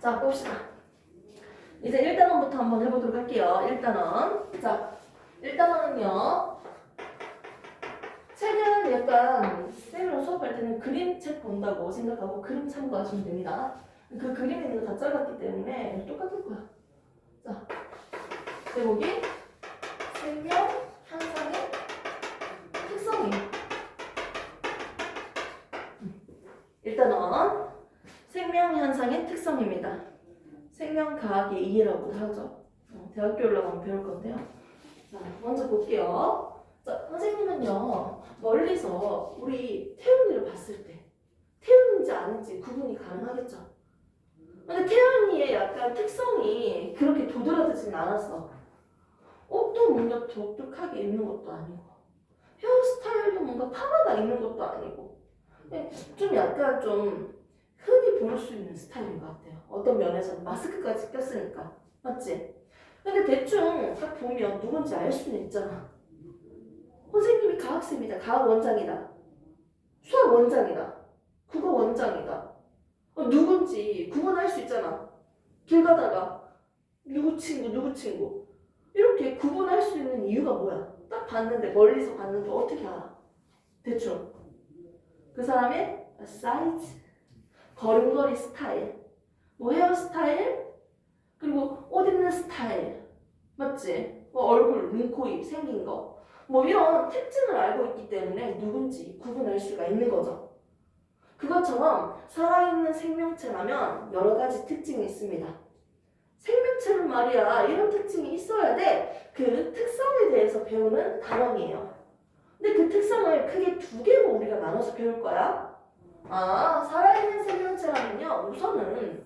자, 봅시다. 이제 1단원부터 한번 해보도록 할게요. 1단원. 자, 1단원은요. 책은 약간 쌤이랑 수업할 때는 그림책 본다고 생각하고 그림 참고하시면 됩니다. 그 그림에 있는 거 다 잘랐기 때문에 똑같을 거야. 자, 제목이 생명 현상의 특성이. 1단원 생명 현상의 특성입니다. 생명과학의 이해라고도 하죠. 대학교 올라가면 배울 건데요. 자, 먼저 볼게요. 자, 선생님은요, 멀리서 우리 태연이를 봤을 때 태연인지 아닌지 구분이 가능하겠죠? 근데 태연이의 약간 특성이 그렇게 도드라지진 않았어. 옷도 뭔가 독특하게 입는 것도 아니고 헤어스타일도 뭔가 파마가 있는 것도 아니고 좀 약간 좀 흔히 볼 수 있는 스타일인 것 같아요. 어떤 면에서는 마스크까지 꼈으니까. 맞지? 근데 대충 딱 보면 누군지 알 수는 있잖아. 선생님이 과학쌤이다. 과학 원장이다. 수학 원장이다. 국어 원장이다. 누군지 구분할 수 있잖아. 길 가다가 누구 친구 누구 친구 이렇게 구분할 수 있는 이유가 뭐야? 딱 봤는데 멀리서 봤는데 어떻게 알아? 대충 그 사람의 사이즈, 걸음걸이 스타일, 뭐 헤어스타일, 그리고 옷 입는 스타일, 맞지? 뭐 얼굴, 눈, 코, 입 생긴 거, 뭐 이런 특징을 알고 있기 때문에 누군지 구분할 수가 있는 거죠. 그것처럼 살아있는 생명체라면 여러 가지 특징이 있습니다. 생명체는 말이야 이런 특징이 있어야 돼. 그 특성에 대해서 배우는 단원이에요. 근데 그 특성을 크게 두 개로 우리가 나눠서 배울 거야. 살아있는 생명체라면요, 우선은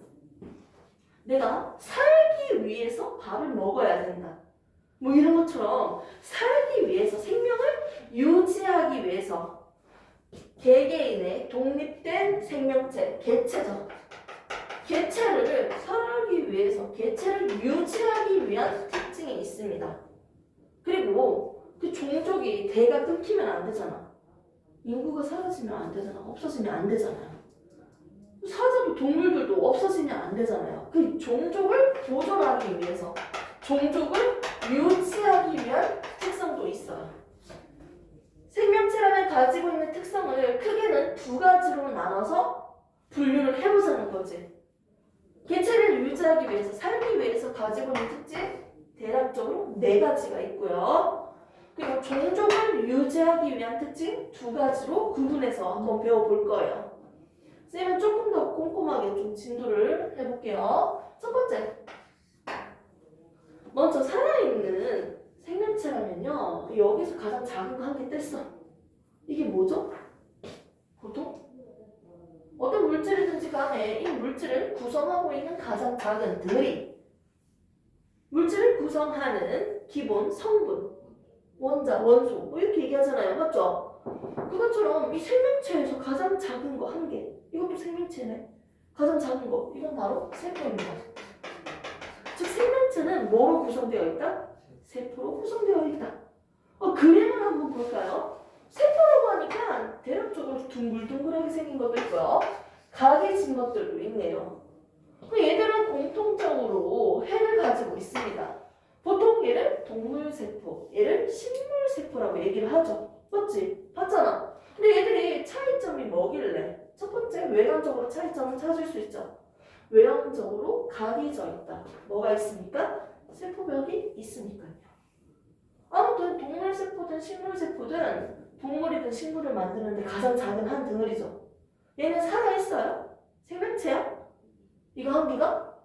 내가 살기 위해서 밥을 먹어야 된다. 뭐 이런 것처럼 살기 위해서, 생명을 유지하기 위해서 개개인의 독립된 생명체, 개체죠. 개체를 살기 위해서, 개체를 유지하기 위한 특징이 있습니다. 그리고 그 종족이 대가 끊기면 안 되잖아. 인구가 사라지면 안 되잖아. 없어지면 안 되잖아요. 사자도 동물들도 없어지면 안 되잖아요. 그 종족을 보존하기 위해서, 종족을 유지하기 위한 특성도 있어요. 생명체라면 가지고 있는 특성을 크게는 두 가지로 나눠서 분류를 해보자는 거지. 개체를 유지하기 위해서, 살기 위해서 가지고 있는 특징 대략적으로 네 가지가 있고요. 그리고 종족을 유지하기 위한 특징 두 가지로 구분해서 한번 배워볼 거예요. 쌤은 조금 더 꼼꼼하게 좀 진도를 해볼게요. 첫 번째, 먼저 살아있는 생명체라면요, 여기서 가장 작은 거 한 개 뗐어. 이게 뭐죠? 보통 어떤 물질이든지 간에 이 물질을 구성하고 있는 가장 작은 덩어리, 물질을 구성하는 기본 성분, 원자, 원소 뭐 이렇게 얘기하잖아요. 맞죠? 그것처럼 이 생명체에서 가장 작은 거 한 개, 이것도 생명체네. 가장 작은 거, 이건 바로 세포입니다. 즉 생명체는 뭐로 구성되어 있다? 세포로 구성되어 있다. 그림을 한번 볼까요? 세포라고 하니까 대략적으로 둥글둥글하게 생긴 것도 있고요. 각해진 것들도 있네요. 얘들은 공통적으로 해를 가지고 있습니다. 보통 얘를 동물세포, 얘를 식물세포라고 얘기를 하죠. 맞지? 봤잖아. 근데 얘들이 차이점이 뭐길래? 첫 번째, 외관적으로 차이점을 찾을 수 있죠. 외형적으로 각이져 있다. 뭐가 있습니까? 세포벽이 있으니까요. 아무튼 동물세포든 식물세포든 동물이든 식물을 만드는데 가장 작은 한 덩어리죠. 얘는 살아있어요? 생명체야? 이거 한 개가?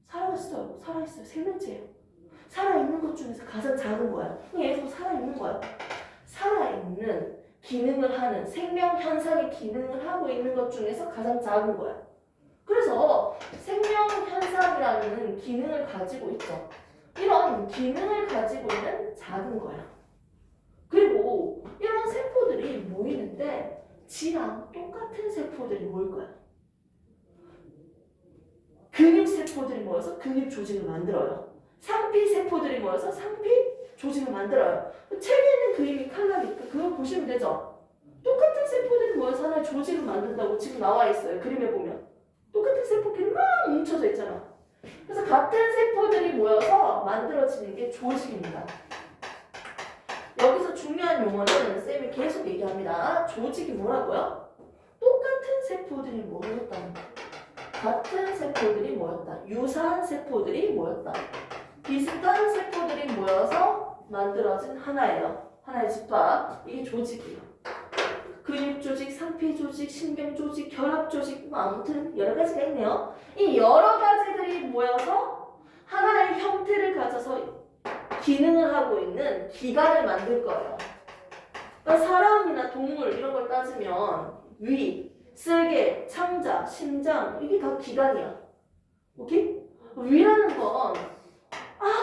살아있어요. 살아있어요. 생명체예요. 살아있는 것 중에서 가장 작은 거야. 얘도 살아있는 거야. 살아있는 기능을 하는, 생명 현상의 기능을 하고 있는 것 중에서 가장 작은 거야. 그래서 생명 현상이라는 기능을 가지고 있죠. 이런 기능을 가지고 있는 작은 거야. 그리고 이런 세포들이 모이는데 지랑 똑같은 세포들이 모일 거야. 근육세포들이 모여서 근육조직을 만들어요. 상피세포들이 모여서 상피 조직을 만들어요. 책에 있는 그림이 칼라니까 그거 보시면 되죠. 똑같은 세포들이 모여서 하나의 조직을 만든다고 지금 나와 있어요. 그림에 보면. 똑같은 세포끼리 막 뭉쳐져 있잖아. 그래서 같은 세포들이 모여서 만들어지는 게 조직입니다. 여기서 중요한 용어는 쌤이 계속 얘기합니다. 조직이 뭐라고요? 똑같은 세포들이 모였다는 거. 같은 세포들이 모였다. 유사한 세포들이 모였다. 비슷한 세포들이 모여서 만들어진 하나예요. 하나의 집합. 이게 조직이에요. 근육조직, 상피조직, 신경조직, 결합조직, 뭐 아무튼 여러 가지가 있네요. 이 여러 가지들이 모여서 하나의 형태를 가져서 기능을 하고 있는 기관을 만들 거예요. 그러니까 사람이나 동물 이런 걸 따지면 위, 쓸개, 창자, 심장 이게 다 기관이야. 오케이? 위라는 건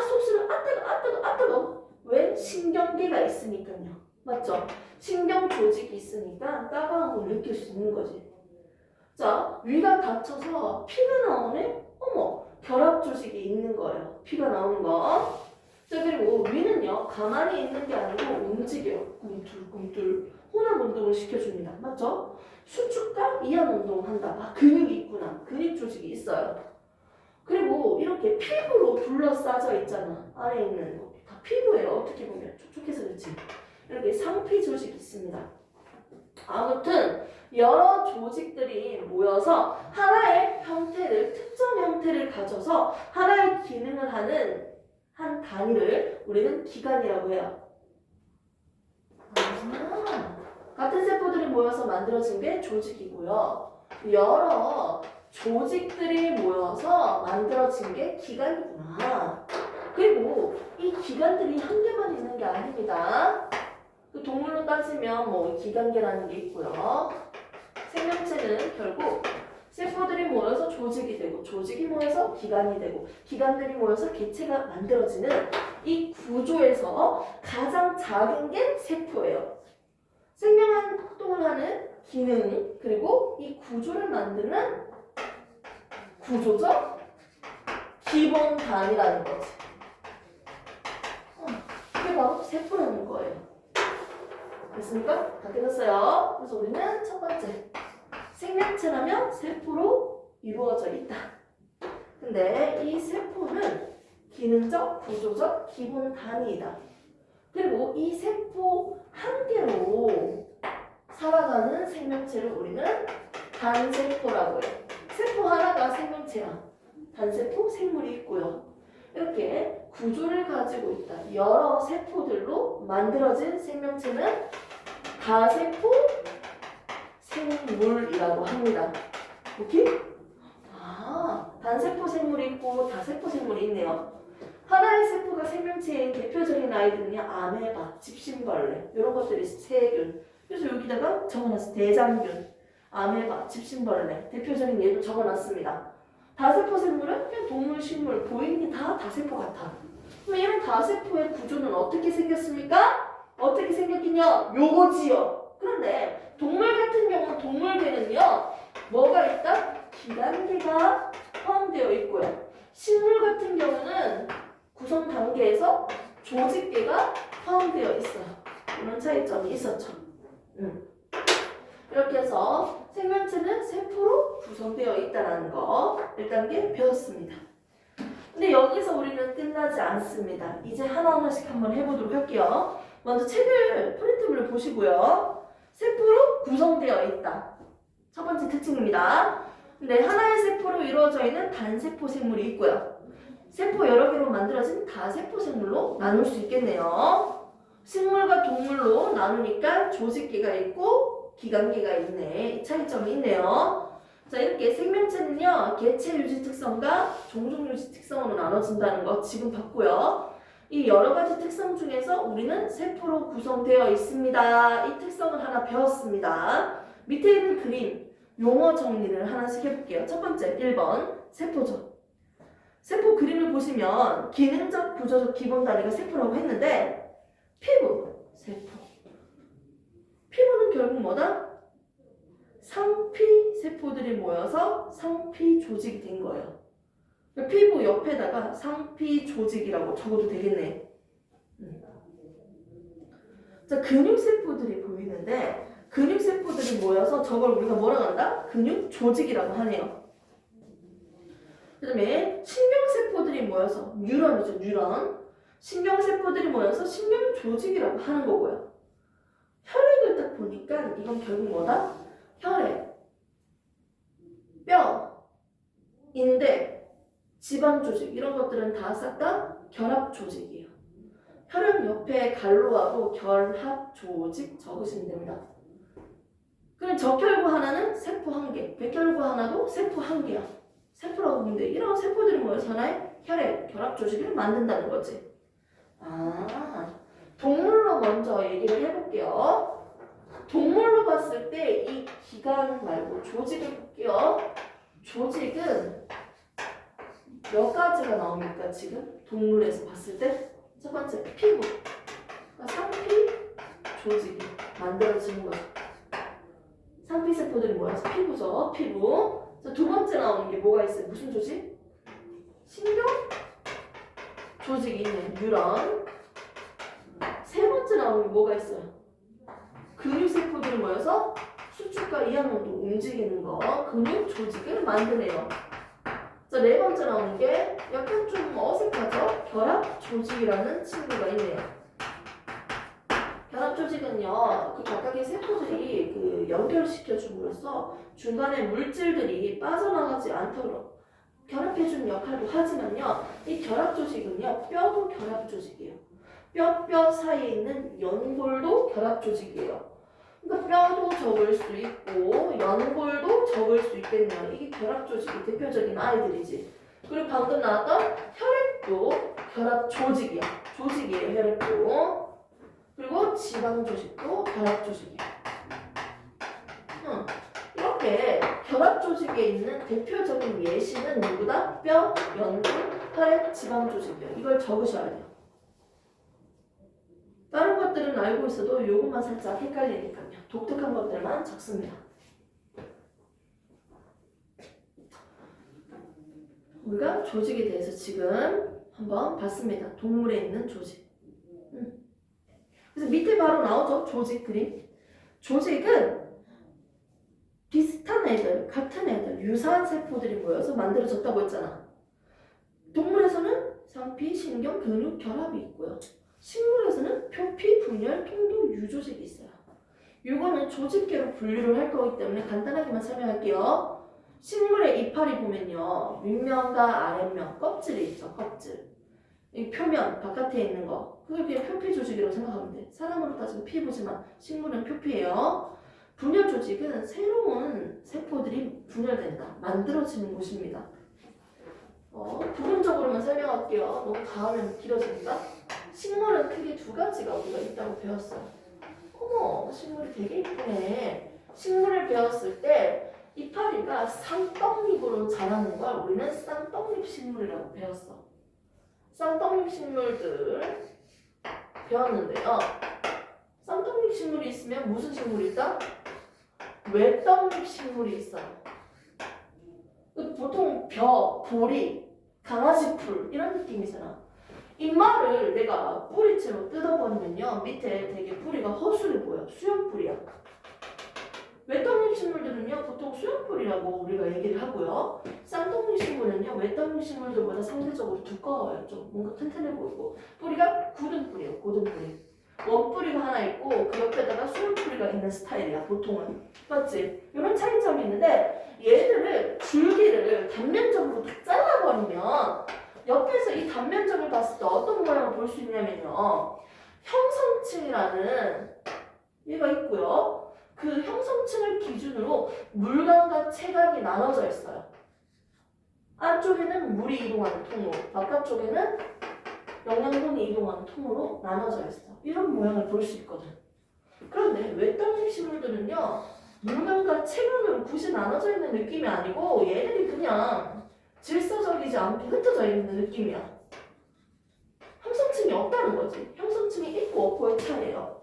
속쓰려 아 뜨거 왜? 신경계가 있으니까요. 맞죠? 신경 조직이 있으니까 따가운 걸 느낄 수 있는 거지. 자, 위가 닫혀서 피가 나오네? 어머, 결합 조직이 있는 거예요. 피가 나오는 거. 자, 그리고 위는요, 가만히 있는 게 아니고 움직여요. 꿈틀꿈틀. 혼합 운동을 시켜줍니다. 맞죠? 수축과 이완 운동을 한다. 근육이 있구나. 근육 조직이 있어요. 그리고 이렇게 피부로 둘러싸져 있잖아. 아래에 있는 거. 다 피부예요. 어떻게 보면. 촉촉해서 그렇지. 이렇게 상피 조직이 있습니다. 아무튼 여러 조직들이 모여서 하나의 형태를, 특정 형태를 가져서 하나의 기능을 하는 한 단위를 우리는 기관이라고 해요. 같은 세포들이 모여서 만들어진 게 조직이고요. 여러 조직들이 모여서 만들어진 게 기관이구나. 그리고 이 기관들이 한 개만 있는 게 아닙니다. 동물로 따지면 뭐 기관계라는 게 있고요. 생명체는 결국 세포들이 모여서 조직이 되고 조직이 모여서 기관이 되고 기관들이 모여서 개체가 만들어지는 이 구조에서 가장 작은 게 세포예요. 생명활동을 하는 기능 그리고 이 구조를 만드는 구조적 기본 단위라는 거지. 이게 바로 세포라는 거예요. 됐습니까? 다 끝났어요. 그래서 우리는 첫 번째 생명체라면 세포로 이루어져 있다. 근데 이 세포는 기능적, 구조적 기본 단위이다. 그리고 이 세포 한 개로 살아가는 생명체를 우리는 단세포라고 해요. 세포 하나가 생명체야. 단세포 생물이 있고요. 이렇게 구조를 가지고 있다. 여러 세포들로 만들어진 생명체는 다세포 생물이라고 합니다. 오케이? 단세포 생물이 있고 다세포 생물이 있네요. 하나의 세포가 생명체의 대표적인 아이들은요, 아메바, 집신벌레 이런 것들이 세균. 그래서 여기다가 적어놨어. 대장균, 아메바, 집신벌레 대표적인 예도 적어놨습니다. 다세포 생물은 그냥 동물, 식물 보이는 게 다 다세포 같아. 그럼 이런 다세포의 구조는 어떻게 생겼습니까? 어떻게 생겼겠냐? 요거지요. 그런데 동물 같은 경우는 동물계는요, 뭐가 있다? 기관계가 포함되어 있고요. 식물 같은 경우는 구성 단계에서 조직계가 포함되어 있어요. 이런 차이점이 있었죠. 이렇게 해서 생명체는 세포로 구성되어 있다는 거 1단계 배웠습니다. 근데 여기서 우리는 끝나지 않습니다. 이제 하나하나씩 한번 해보도록 할게요. 먼저 책을 프린트물을 보시고요. 세포로 구성되어 있다. 첫 번째 특징입니다. 근데 하나의 세포로 이루어져 있는 단세포 생물이 있고요. 세포 여러 개로 만들어진 다세포 생물로 나눌 수 있겠네요. 식물과 동물로 나누니까 조직계가 있고 기관계가 있네. 이 차이점이 있네요. 자, 이렇게 생명체는요, 개체 유지 특성과 종족 유지 특성으로 나눠진다는 거 지금 봤고요. 이 여러 가지 특성 중에서 우리는 세포로 구성되어 있습니다. 이 특성을 하나 배웠습니다. 밑에 있는 그림, 용어 정리를 하나씩 해볼게요. 첫 번째, 1번, 세포죠. 세포 그림을 보시면 기능적, 구조적 기본 단위가 세포라고 했는데 피부, 세포. 피부는 결국 뭐다? 상피 세포들이 모여서 상피 조직이 된 거예요. 피부 옆에다가 상피 조직이라고 적어도 되겠네. 자, 근육 세포들이 보이는데 근육 세포들이 모여서 저걸 우리가 뭐라고 한다? 근육 조직이라고 하네요. 그 다음에 신경세포들이 모여서 뉴런이죠, 뉴런. 신경세포들이 모여서 신경조직이라고 하는 거고요. 혈액을 딱 보니까 이건 결국 뭐다? 혈액, 뼈, 인대, 지방조직 이런 것들은 다 싹 다 결합조직이에요. 혈액 옆에 갈로하고 결합조직 적으시면 됩니다. 그럼 적혈구 하나는 세포 한 개, 백혈구 하나도 세포 한 개야. 세포라고 보면 돼. 이런 세포들이 모여서 하나의 혈액, 결합조직을 만든다는 거지. 동물로 먼저 얘기를 해볼게요. 동물로 봤을 때 이 기관 말고 조직을 볼게요. 조직은 몇 가지가 나옵니까, 지금? 동물에서 봤을 때? 첫 번째, 피부. 상피 조직이 만들어지는 거죠. 상피세포들이 모여서 피부죠, 피부. 자, 두 번째 나오는 게 뭐가 있어요? 무슨 조직? 신경 조직이 있네, 뉴런. 세 번째 나오는 게 뭐가 있어요? 근육세포들이 모여서 수축과 이완근도 움직이는 거, 근육 조직을 만드네요. 자, 네 번째 나오는 게 약간 좀 어색하죠? 결합 조직이라는 친구가 있네요. 결합 조직은요, 그 각각의 세포들이 그 연결시켜줌으로써 중간에 물질들이 빠져나가지 않도록 결합해주는 역할도 하지만요, 이 결합 조직은요, 뼈도 결합 조직이에요. 뼈 사이에 있는 연골도 결합 조직이에요. 그러니까 뼈도 적을 수 있고 연골도 적을 수 있겠네요. 이게 결합 조직이 대표적인 아이들이지. 그리고 방금 나왔던 혈액도 결합 조직이야. 조직이에요, 혈액도. 그리고 지방 조직도 결합 조직이야. 이렇게 결합 조직에 있는 대표적인 예시는 누구다? 뼈, 연골, 혈액, 지방 조직이요. 이걸 적으셔야 돼요. 다른 것들은 알고 있어도 요것만 살짝 헷갈리니까요. 독특한 것들만 적습니다. 우리가 조직에 대해서 지금 한번 봤습니다. 동물에 있는 조직. 그래서 밑에 바로 나오죠. 조직 그림. 조직은 비슷한 애들, 같은 애들, 유사한 세포들이 모여서 만들어졌다고 했잖아. 동물에서는 상피, 신경, 근육, 결합이 있고요. 식물에서는 표피, 분열, 통도, 유조직이 있어요. 이거는 조직계로 분류를 할 거기 때문에 간단하게만 설명할게요. 식물의 이파리 보면요, 윗면과 아랫면, 껍질이 있죠. 껍질. 이 표면, 바깥에 있는 거. 그걸 그냥 표피 조직이라고 생각하면 돼. 사람으로 따지면 피부지만 식물은 표피예요. 분열 조직은 새로운 세포들이 분열된다. 만들어지는 곳입니다. 부분적으로만 설명할게요. 너무 다음엔 길어지니까. 식물은 크게 두 가지가 우리가 있다고 배웠어요. 어머, 식물이 되게 이쁘네. 식물을 배웠을 때 이파리가 쌍떡잎으로 자라는 걸 우리는 쌍떡잎 식물이라고 배웠어. 쌍떡잎 식물들 배웠는데요. 쌍떡잎 식물이 있으면 무슨 식물이 있다? 외떡잎 식물이 있어요. 보통 벼, 보리, 강아지 풀 이런 느낌이잖아. 잎말을 내가 뿌리채로 뜯어버리면요, 밑에 되게 뿌리가 허술해 보여. 수염뿌리야. 외떡잎 식물들은요, 보통 수염뿌리라고 우리가 얘기를 하고요. 쌍떡잎 식물은요, 외떡잎 식물들보다 상대적으로 두꺼워요. 좀 뭔가 튼튼해 보이고. 뿌리가 굳은 뿌리예요, 고든 뿌리. 원뿌리가 하나 있고 그 옆에다가 수염뿌리가 있는 스타일이야, 보통은. 맞지? 이런 차이점이 있는데 얘들을 줄기를 단면적으로 다 잘라버리면 옆에서 이 단면적을 봤을 때 어떤 모양을 볼 수 있냐면요, 형성층이라는 얘가 있고요. 그 형성층을 기준으로 물관과 체관이 나눠져 있어요. 안쪽에는 물이 이동하는 통로, 바깥쪽에는 영양분이 이동하는 통로로 나눠져 있어. 이런 모양을 볼 수 있거든. 그런데 외떡잎 식물들은요, 물관과 체관으로 굳이 나눠져 있는 느낌이 아니고 얘들이 그냥 질서적이지 않게 흩어져 있는 느낌이야. 형성층이 없다는 거지. 형성층이 있고 없고의 차이예요.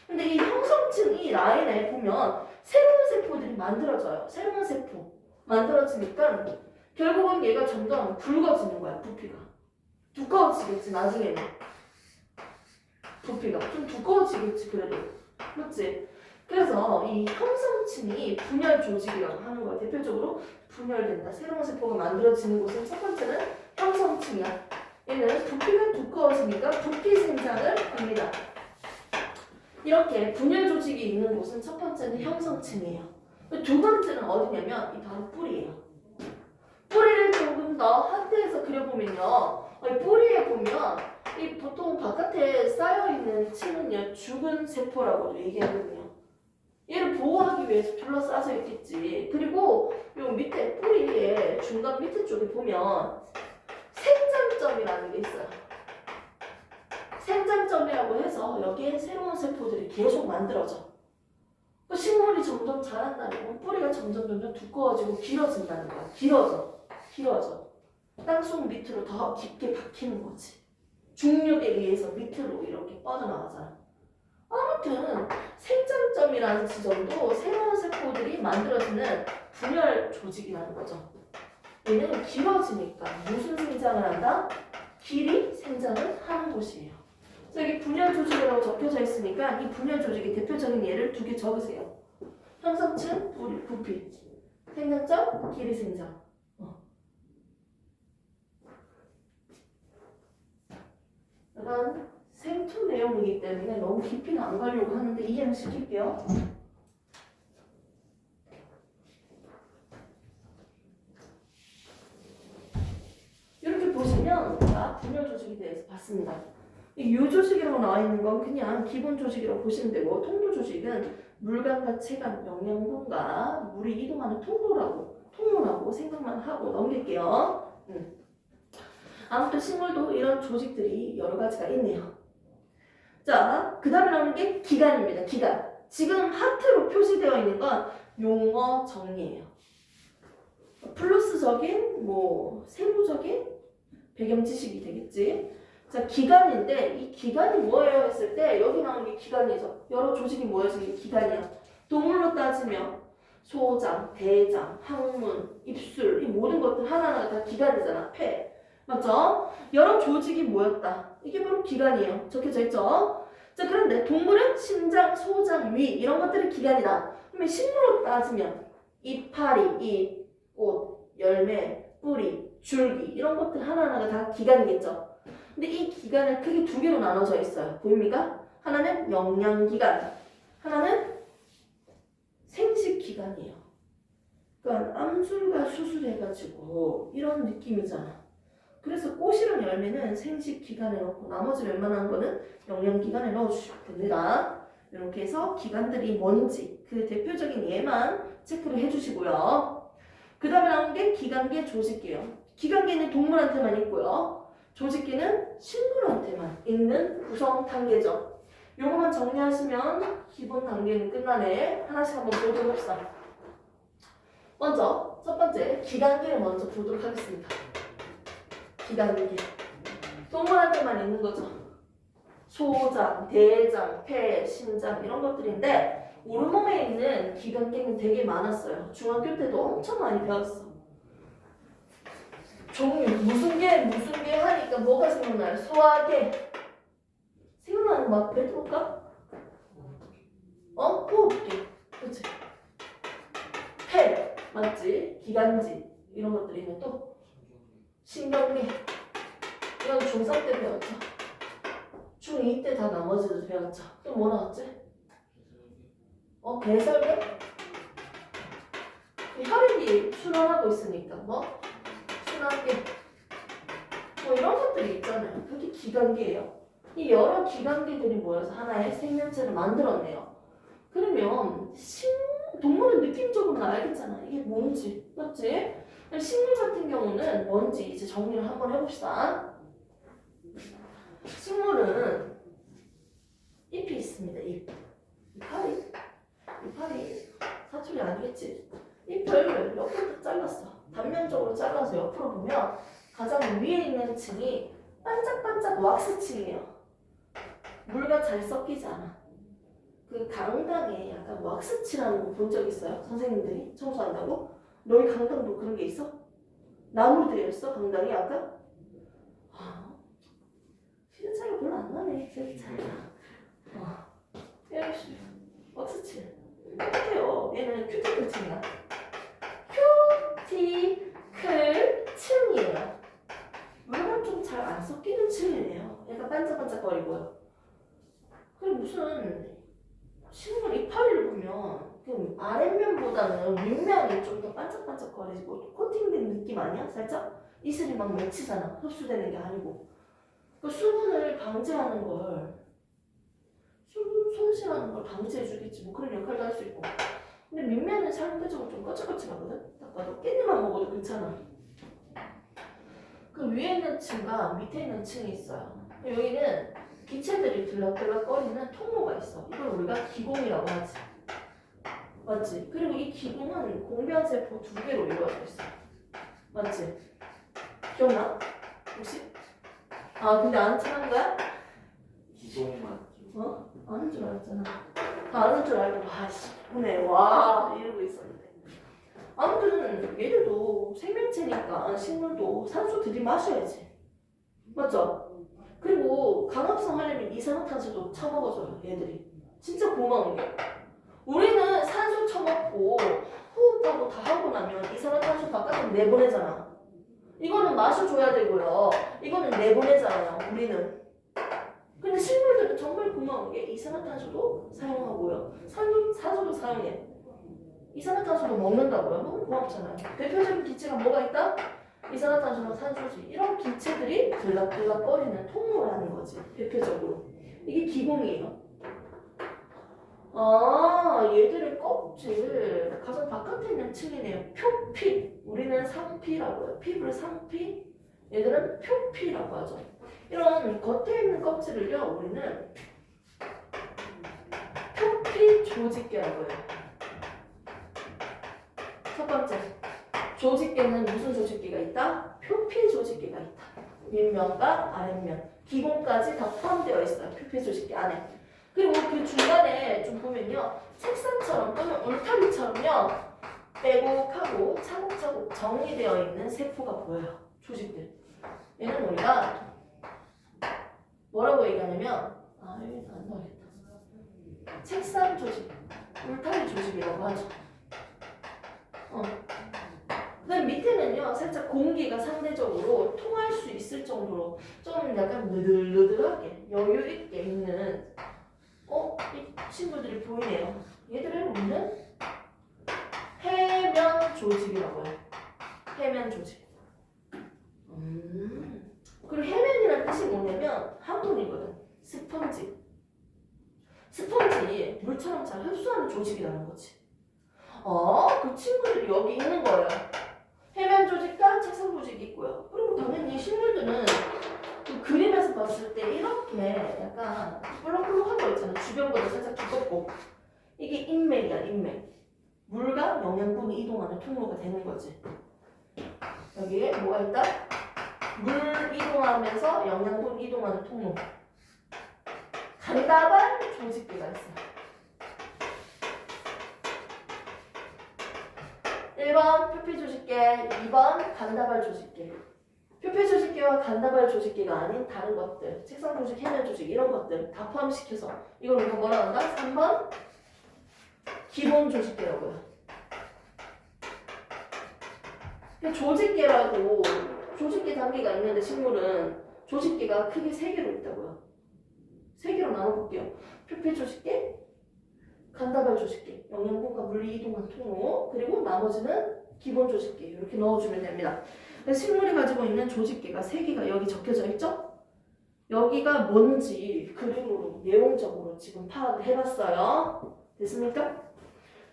근데 이 형성층 이 라인에 보면 새로운 세포들이 만들어져요. 새로운 세포 만들어지니까 결국은 얘가 점점 굵어지는 거야. 부피가 두꺼워지겠지. 나중에는 부피가 좀 두꺼워지겠지. 그래도 맞지? 그래서 이 형성층이 분열 조직이라고 하는 거야. 대표적으로 분열된다. 새로운 세포가 만들어지는 곳은 첫 번째는 형성층이야. 얘는 부피가 두꺼워지니까 부피 생장을 합니다. 이렇게 분열 조직이 있는 곳은 첫 번째는 형성층이에요. 두 번째는 어디냐면 이 바로 뿌리예요. 뿌리를 조금 더 하트에서 그려보면요. 이 뿌리에 보면 이 보통 바깥에 쌓여있는 층은요. 죽은 세포라고도 얘기하거든요. 얘를 보호하기 위해서 둘러싸여 있겠지. 그리고 요 밑에 뿌리에 중간 밑에 쪽에 보면 생장점이라는 게 있어요. 생장점이라고 해서 여기에 새로운 세포들이 계속 만들어져. 식물이 점점 자란다는 건 뿌리가 점점 두꺼워지고 길어진다는 거야. 길어져. 땅속 밑으로 더 깊게 박히는 거지. 중력에 의해서 밑으로 이렇게 뻗어나가잖아. 아무튼 생장점이라는 지점도 새로운 세포들이 만들어지는 분열 조직이라는 거죠. 얘는 길어지니까 무슨 생장을 한다? 길이 생장을 하는 곳이에요. 여기 분열 조직이라고 적혀져 있으니까 이 분열 조직의 대표적인 예를 두 개 적으세요. 형성층, 부피, 생장점, 길이 생장. 약간 생투 내용이기 때문에 너무 깊이는 안 가려고 하는데 이해는 시킬게요. 이렇게 보시면 자, 분열 조직에 대해서 봤습니다. 이 유조직이라고 나와 있는 건 그냥 기본 조직이라고 보시면 되고, 통로 조직은 물감과 체감, 영양분과 물이 이동하는 통로라고 생각만 하고 넘길게요. 아무튼 식물도 이런 조직들이 여러 가지가 있네요. 자, 그 다음에 나오는 게 기관입니다. 기관. 지금 하트로 표시되어 있는 건 용어 정리예요. 플러스적인, 세부적인 배경 지식이 되겠지. 자, 기관인데 이 기관이 뭐예요 했을 때 여기 나오는 게 기관이죠. 여러 조직이 모여진 게 기관이야. 동물로 따지면 소장, 대장, 항문, 입술 이 모든 것들 하나하나가 다 기관이잖아. 폐. 맞죠? 여러 조직이 모였다. 이게 바로 기관이에요. 적혀져 있죠? 자, 그런데 동물은 심장, 소장, 위 이런 것들이 기관이다. 그러면 식물로 따지면 이파리, 잎, 꽃, 열매, 뿌리, 줄기 이런 것들 하나하나가 다 기관이겠죠? 근데 이 기관을 크게 두 개로 나눠져 있어요. 보입니까? 하나는 영양기관, 하나는 생식기관이에요. 그러니까 암술과 수술해가지고 이런 느낌이잖아. 그래서 꽃이랑 열매는 생식기관에 넣고 나머지 웬만한 거는 영양기관에 넣어주시면 됩니다. 이렇게 해서 기관들이 뭔지 그 대표적인 예만 체크를 해주시고요. 그 다음에 나온 게 기관계, 조직계예요. 기관계는 동물한테만 있고요. 조직계는 식물한테만 있는 구성 단계죠. 요거만 정리하시면 기본 단계는 끝나네. 하나씩 한번 보도록 합시다. 먼저 첫 번째 기관계를 먼저 보도록 하겠습니다. 기관계. 동물한테만 있는 거죠. 소장, 대장, 폐, 심장 이런 것들인데 우리 몸에 있는 기관계는 되게 많았어요. 중학교 때도 엄청 많이 배웠어. 종류, 무슨 개 하니까 뭐가 생각나요? 소화계. 생각나는 거 뱉어볼까? 호흡기. 그치? 폐. 맞지? 기관지. 이런 것들이 있는 또 신경계. 이건 중3 때 배웠죠. 중2 때 다 나머지도 배웠죠. 또 뭐 나왔지? 배설계? 혈액이 순환하고 있으니까 순환계. 이런 것들이 있잖아요. 그게 기관계예요. 이 여러 기관계들이 모여서 하나의 생명체를 만들었네요. 그러면 동물은 느낌적으로는 알겠잖아. 이게 뭔지. 맞지? 식물 같은 경우는 뭔지 이제 정리를 한번 해봅시다. 식물은 잎이 있습니다. 잎. 이파리. 사투리 아니겠지? 잎을 옆으로 잘랐어. 단면적으로 잘라서 옆으로 보면 가장 위에 있는 층이 반짝반짝 왁스층이에요. 물과 잘 섞이지 않아. 그 강당에 약간 왁스 칠하는 거 본 적 있어요? 선생님들이 청소한다고? 너희 강당도 그런 게 있어? 나무로 되어 있어? 강당이 약간? 시간 차이가 별로 안 나네. 시간 차이가. 여기 왁스 칠. 똑같아요. 얘는 큐티클층이야. 큐티클층이에요. 물건 좀 잘 안 섞이는 층이네요. 약간 반짝반짝거리고요. 그리고 무슨 식물 이파리를 보면 그 아랫면보다는 윗면이 좀 더 반짝반짝거리고 코팅된 느낌 아니야? 살짝? 이슬이 막 맺히잖아. 흡수되는 게 아니고. 그 수분을 방지하는 걸, 수분 손실하는 걸 방지해주겠지. 뭐 그런 역할도 할 수 있고. 근데 밑면은 상대적으로 좀 거칠거칠하거든? 딱 봐도 깻잎만 먹어도 괜찮아. 그 위에 있는 층과 밑에 있는 층이 있어요. 여기는 기체들이 들락들락거리는 통로가 있어. 이걸 우리가 기공이라고 하지. 맞지? 그리고 이 기공은 공변세포 2개로 이루어져 있어. 맞지? 기억나? 혹시? 아 근데 안 친한 거야? 기동 맞죠? 어? 아는 줄 알았잖아. 다 아는 줄 알고 아씨 그네 와 이러고 있었는데. 아무튼 얘들도 생명체니까 식물도 산소 들이마셔야지. 맞죠? 그리고 강합성 하려면 이산화탄소도 처먹어줘요 얘들이. 진짜 고마운 게 우리는 산소 처먹고 호흡하고 다 하고 나면 이산화탄소 바깥으로 내보내잖아. 이거는 마셔줘야 되고요. 이거는 내보내잖아요 우리는. 근데 식물들은 정말 고마운 게 이산화탄소도 사용하고요. 산소도 사용해. 이산화탄소도 먹는다고요. 너무 고맙잖아요. 대표적인 기체가 뭐가 있다? 이산화탄소랑 산소지. 이런 기체들이 들락들락거리는 통로라는 거지. 대표적으로. 이게 기공이에요. 아, 얘들의 껍질 가장 바깥에 있는 층이네요. 표피. 우리는 상피라고 해요. 피부를 상피. 얘들은 표피라고 하죠. 이런 겉에 있는 껍질을요, 우리는 표피 조직계라고 해요. 첫 번째, 조직계는 무슨 조직계가 있다? 표피 조직계가 있다. 윗면과 아랫면, 기공까지 다 포함되어 있어요. 표피 조직계 안에. 그리고 그 중간에 좀 보면요, 책상처럼 또는 울타리처럼요, 빼곡하고 차곡차곡 정리되어 있는 세포가 보여요. 조직들. 얘는 우리가 뭐라고 얘기하냐면, 이거 안 나오겠다. 책상 조직, 울타리 조직이라고 하죠. 그다음 밑에는요, 살짝 공기가 상대적으로 통할 수 있을 정도로 좀 약간 느들느들하게 여유 있게 있는 이 친구들이 보이네요. 얘들을 우리는 해면 조직이라고 해요. 해면 조직. 그리고 해면이라는 뜻이 뭐냐면 한문이거든. 스펀지. 스펀지 물처럼 잘 흡수하는 조직이라는 거지. 그 친구들이 여기 있는 거예요. 해면 조직과 책상 조직이 있고요. 그리고 당연히 식물들은 그 그림에서 봤을 때 이렇게 약간 볼록볼록한 거 있잖아. 주변보다 살짝 두껍고. 이게 인맥이야, 인맥. 물과 영양분이 이동하는 통로가 되는 거지. 여기에 뭐가 있다? 물 이동하면서 영양분 이동하는 통로. 간다발 조직계가 있어요. 1번 표피 조직계, 2번 간다발 조직계. 표피 조직계와 간다발 조직계가 아닌 다른 것들, 책상 조직, 해면 조직 이런 것들 다 포함시켜서 이걸 우리가 뭐라 한다? 3번 기본 조직계라고요. 조직계라고 조직계 단계가 있는데 식물은 조직계가 크게 3개로 있다고요. 3개로 나눠볼게요. 표피 조직계, 간다발 조직계, 영양분과 물리 이동한 통로, 그리고 나머지는 기본 조직계 이렇게 넣어주면 됩니다. 식물이 가지고 있는 조직계가 3개가 여기 적혀져 있죠? 여기가 뭔지 그림으로 내용적으로 지금 파악을 해봤어요. 됐습니까?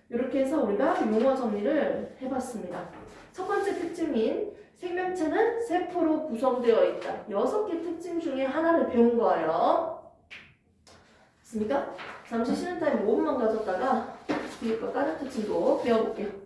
이렇게 해서 우리가 용어 정리를 해봤습니다. 첫 번째 특징인 생명체는 세포로 구성되어 있다. 6개 특징 중에 하나를 배운 거예요. 됐습니까? 잠시 쉬는 타임 5분만 가졌다가 뒤에 거 다른 특징도 배워볼게요.